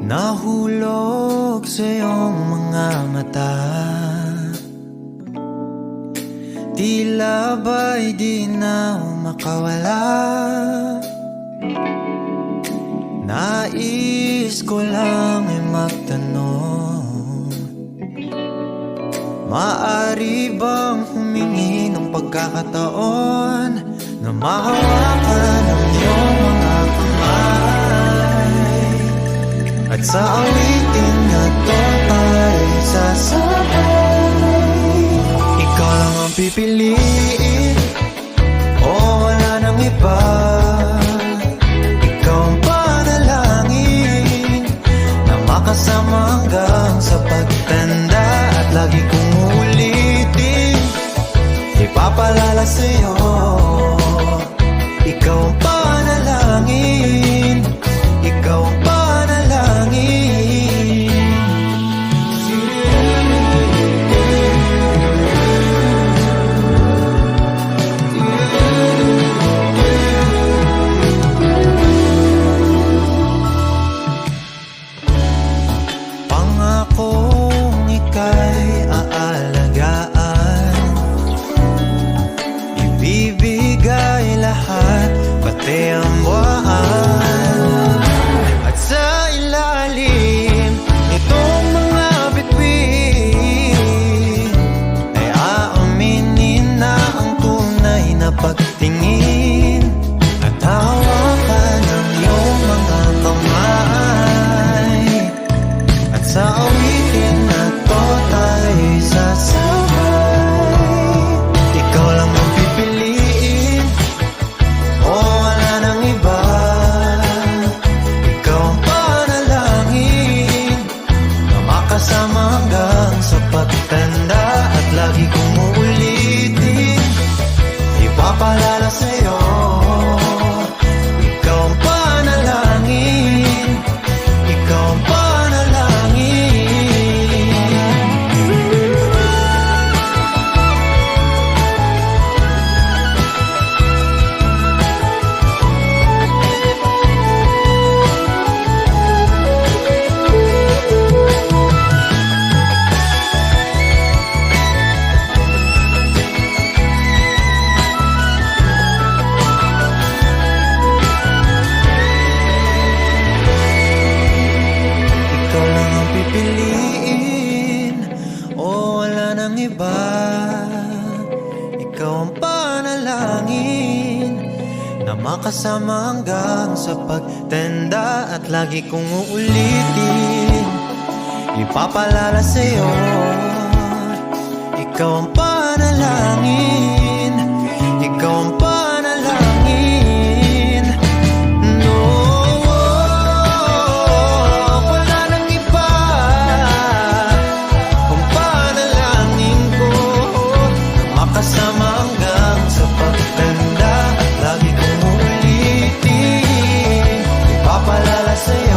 Nahulog sa iyong mga mata, tila ba'y di na makawala. Nais ko lang ay magtanong, maaari bang humingi ng pagkakataon na mahawakan ang iyong mga kamay, at sa awitin na to ay sasabay. Ikaw lang ang pipiliin, o wala nang iba. Ikaw ang panalangin na makasama hanggang sa pagtanda, at lagi kong uulitin, ipapalala sa'yo. Ikaw ang panalangin, ikaw ang panalangin. Pangakong ika'y aalagaan, ibibigay lahat, pati ang buwan. At sa ilalim nitong mga bituin ay aaminin na ang tunay na pagtingin, at hawakan ang iyong mga kamay, at sa awitin na to tayo sasabay. Ikaw lang ang pipiliin, o wala nang iba. Ikaw ang panalangin na makasama hanggang sa pagtanda, at lagi kong uulitin, ipapalala sa'yo. Ikaw ang panalangin, ikaw ang panalangin. Ikaw lang ang pipiliin, o wala nang iba. Ikaw ang panalangin na makasama hanggang sa pagtanda, at lagi kong uulitin, ipapalala sa'yo. Ikaw ang panalangin, ikaw ang panalangin. No, wala nang iba. Ang panalangin ko na makasama hanggang sa pagtanda, at lagi kong uulitin, ipapalala sa'yo.